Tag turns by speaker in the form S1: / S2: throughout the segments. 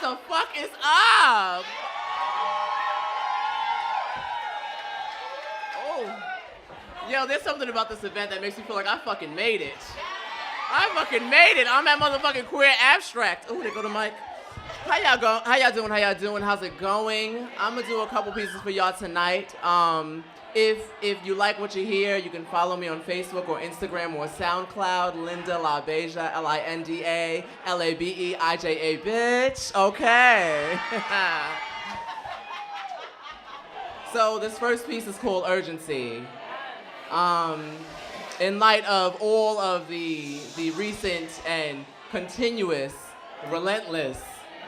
S1: the fuck is up? Oh. Yo, there's something about this event that makes me feel like I fucking made it. I fucking made it. I'm at motherfucking Queer Abstract. Oh, there go the mic. How y'all go? How y'all doing? How y'all doing? How's it going? I'm gonna do a couple pieces for y'all tonight. If you like what you hear, you can follow me on Facebook or Instagram or SoundCloud, Linda Labeija, Linda Labeija, bitch. Okay. So this first piece is called Urgency. In light of all of the recent and continuous, relentless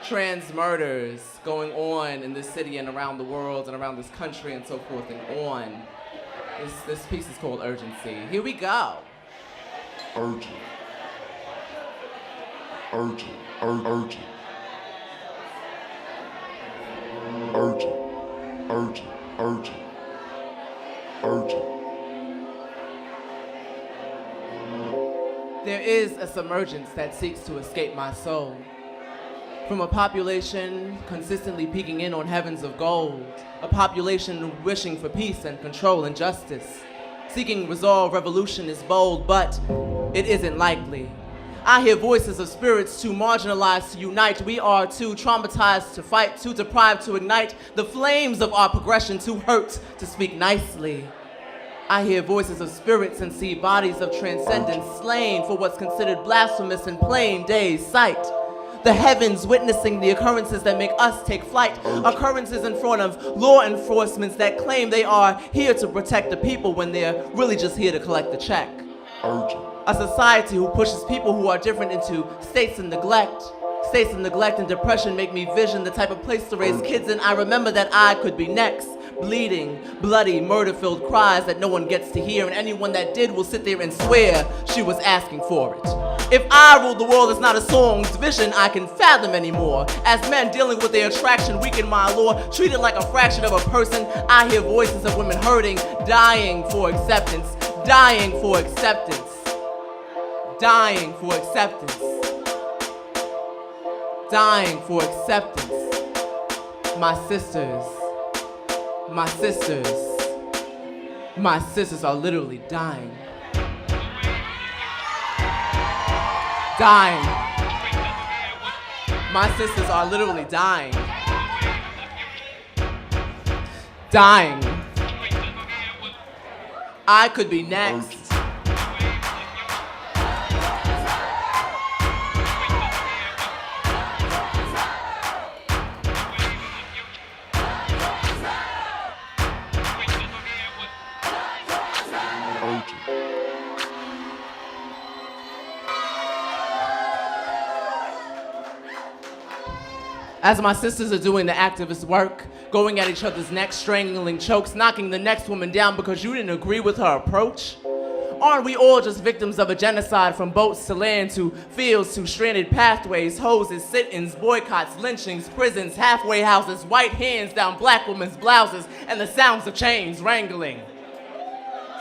S1: trans murders going on in this city and around the world and around this country and so forth and on, this piece is called Urgency. Here we go.
S2: Urgent. Urgent. Urgent. Urgent. Urgent. Urgent. Urgent.
S1: There is a submergence that seeks to escape my soul. From a population consistently peeking in on heavens of gold, a population wishing for peace and control and justice. Seeking resolve, revolution is bold, but it isn't likely. I hear voices of spirits too marginalized to unite. We are too traumatized to fight, too deprived to ignite the flames of our progression, too hurt to speak nicely. I hear voices of spirits and see bodies of transcendence slain for what's considered blasphemous in plain day's sight. The heavens witnessing the occurrences that make us take flight. Occurrences in front of law enforcement that claim they are here to protect the people when they're really just here to collect the check.
S2: Urgent.
S1: A society who pushes people who are different into states of neglect. States of neglect and depression make me vision the type of place to raise kids in. I remember that I could be next. Bleeding, bloody, murder-filled cries that no one gets to hear, and anyone that did will sit there and swear she was asking for it. If I ruled the world, it's not a song's vision I can fathom anymore. As men dealing with their attraction, weak in my law, treated like a fraction of a person, I hear voices of women hurting, dying for acceptance, dying for acceptance, dying for acceptance, dying for acceptance. My sisters. My sisters are literally dying. Dying. My sisters are literally dying. Dying. I could be next. As my sisters are doing the activist work, going at each other's necks, strangling chokes, knocking the next woman down because you didn't agree with her approach? Aren't we all just victims of a genocide, from boats to land to fields to stranded pathways, hoses, sit-ins, boycotts, lynchings, prisons, halfway houses, white hands down black women's blouses, and the sounds of chains wrangling?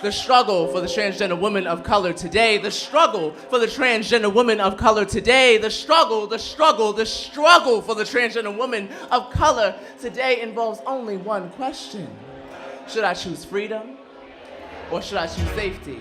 S1: The struggle for the transgender woman of color today, the struggle for the transgender woman of color today, the struggle for the transgender woman of color today involves only one question. Should I choose freedom or should I choose safety?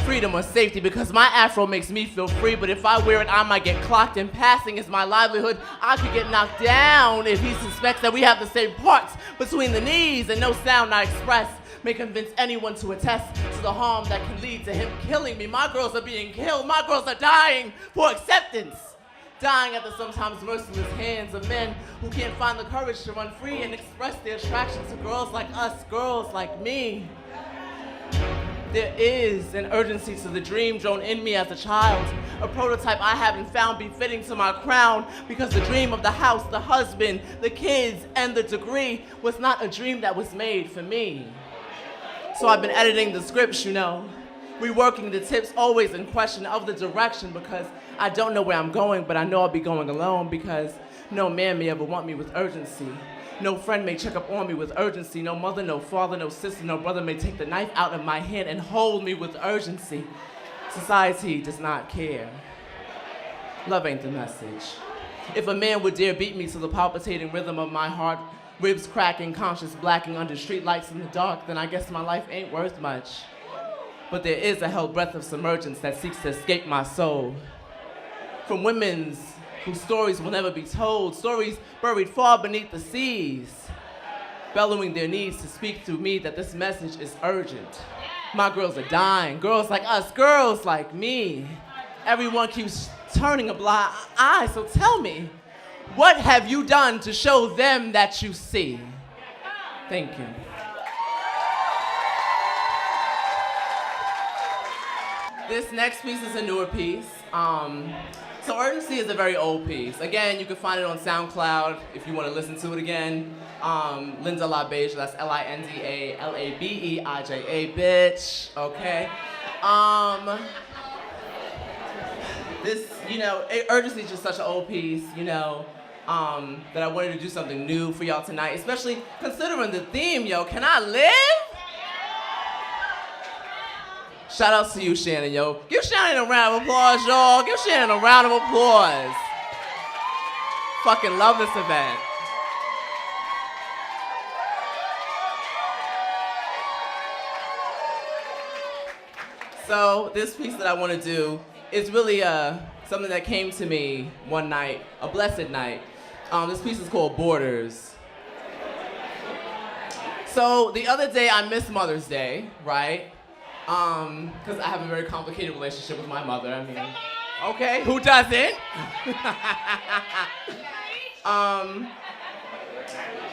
S1: Freedom or safety, because my afro makes me feel free, but if I wear it, I might get clocked, and passing is my livelihood. I could get knocked down if he suspects that we have the same parts between the knees, and no sound I express may convince anyone to attest to the harm that can lead to him killing me. My girls are being killed. My girls are dying for acceptance. Dying at the sometimes merciless hands of men who can't find the courage to run free and express their attraction to girls like us, girls like me. There is an urgency to the dream drawn in me as a child, a prototype I haven't found befitting to my crown, because the dream of the house, the husband, the kids, and the degree was not a dream that was made for me. So I've been editing the scripts, reworking the tips, always in question of the direction, because I don't know where I'm going, but I know I'll be going alone, because no man may ever want me with urgency. No friend may check up on me with urgency. No mother, no father, no sister, no brother may take the knife out of my hand and hold me with urgency. Society does not care. Love ain't the message. If a man would dare beat me to the palpitating rhythm of my heart, ribs cracking, conscience blacking under streetlights in the dark, then I guess my life ain't worth much. But there is a held breath of submergence that seeks to escape my soul. From women's whose stories will never be told, stories buried far beneath the seas, bellowing their needs to speak through me that this message is urgent. My girls are dying, girls like us, girls like me. Everyone keeps turning a blind eye, so tell me, what have you done to show them that you see? Thank you. This next piece is a newer piece. So Urgency is a very old piece. Again, you can find it on SoundCloud if you want to listen to it again. Linda Labeija, that's Linda Labeija, bitch, okay? This, Urgency is just such an old piece, that I wanted to do something new for y'all tonight, especially considering the theme, yo, can I live? Shout out to you, Shannon, yo. Give Shannon a round of applause, y'all. Give Shannon a round of applause. Fucking love this event. So this piece that I want to do is really something that came to me one night, a blessed night. This piece is called Borders. So the other day I missed Mother's Day, right? Because I have a very complicated relationship with my mother. I mean, okay, who doesn't?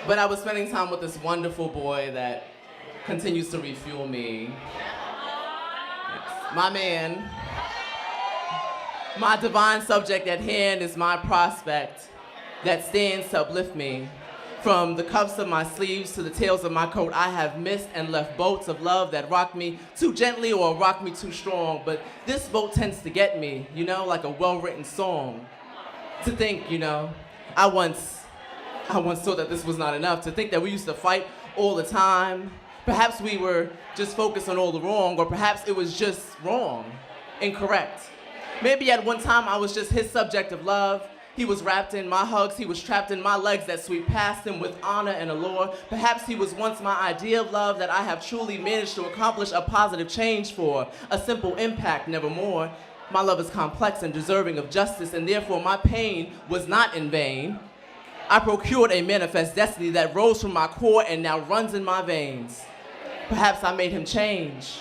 S1: But I was spending time with this wonderful boy that continues to refuel me. My man, my divine subject at hand is my prospect that stands to uplift me. From the cuffs of my sleeves to the tails of my coat, I have missed and left boats of love that rock me too gently or rock me too strong. But this boat tends to get me, like a well-written song. To think, I once thought that this was not enough. To think that we used to fight all the time. Perhaps we were just focused on all the wrong, or perhaps it was just wrong, incorrect. Maybe at one time I was just his subject of love. He was wrapped in my hugs, he was trapped in my legs that sweep past him with honor and allure. Perhaps he was once my idea of love that I have truly managed to accomplish a positive change for, a simple impact, never more. My love is complex and deserving of justice, and therefore my pain was not in vain. I procured a manifest destiny that rose from my core and now runs in my veins. Perhaps I made him change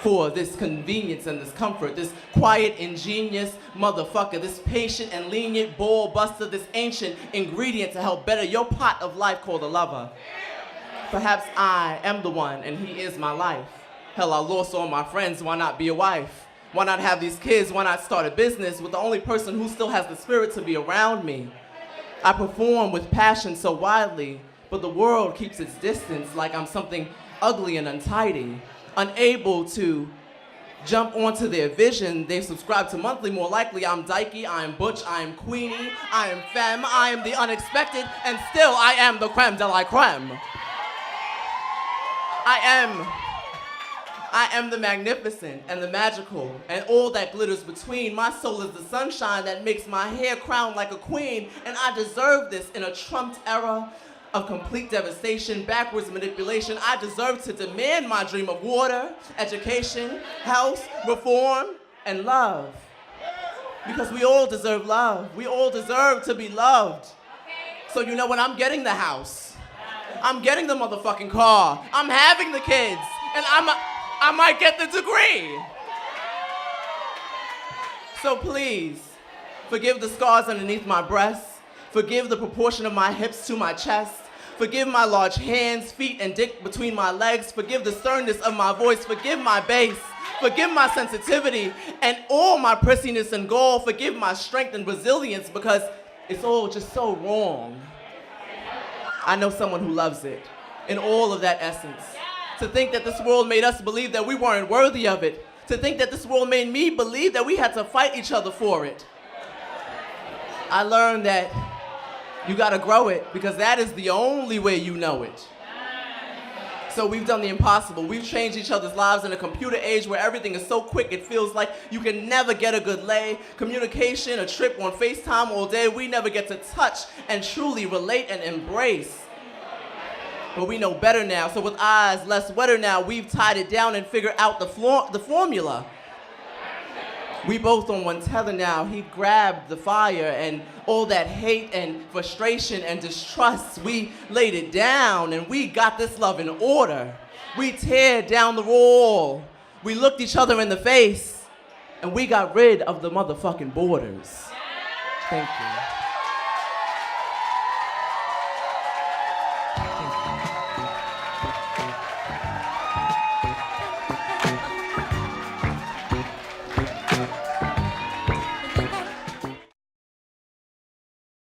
S1: for this convenience and this comfort, this quiet, ingenious motherfucker, this patient and lenient ball buster, this ancient ingredient to help better your pot of life called a lover. Perhaps I am the one and he is my life. Hell, I lost all my friends, why not be a wife? Why not have these kids? Why not start a business with the only person who still has the spirit to be around me? I perform with passion so widely, but the world keeps its distance like I'm something ugly and untidy. Unable to jump onto their vision, they subscribe to monthly. More likely, I'm dykey, I am butch, I am queenie, I am femme, I am the unexpected, and still I am the creme de la creme. I am the magnificent and the magical and all that glitters between. My soul is the sunshine that makes my hair crown like a queen, and I deserve this in a trumped era of complete devastation, backwards manipulation. I deserve to demand my dream of water, education, health, reform, and love. Because we all deserve love. We all deserve to be loved. So you know what? I'm getting the house. I'm getting the motherfucking car. I'm having the kids. And I might get the degree. So please, forgive the scars underneath my breasts. Forgive the proportion of my hips to my chest. Forgive my large hands, feet, and dick between my legs. Forgive the sternness of my voice. Forgive my bass. Forgive my sensitivity and all my prissiness and gall. Forgive my strength and resilience because it's all just so wrong. I know someone who loves it in all of that essence. To think that this world made us believe that we weren't worthy of it. To think that this world made me believe that we had to fight each other for it. I learned that you gotta grow it because that is the only way you know it. So we've done the impossible. We've changed each other's lives in a computer age where everything is so quick it feels like you can never get a good lay. Communication, a trip on FaceTime all day, we never get to touch and truly relate and embrace. But we know better now, so with eyes less wetter now, we've tied it down and figured out the formula. We both on one tether now. He grabbed the fire and all that hate and frustration and distrust, we laid it down and we got this love in order. We tear down the wall. We looked each other in the face and we got rid of the motherfucking borders. Thank you.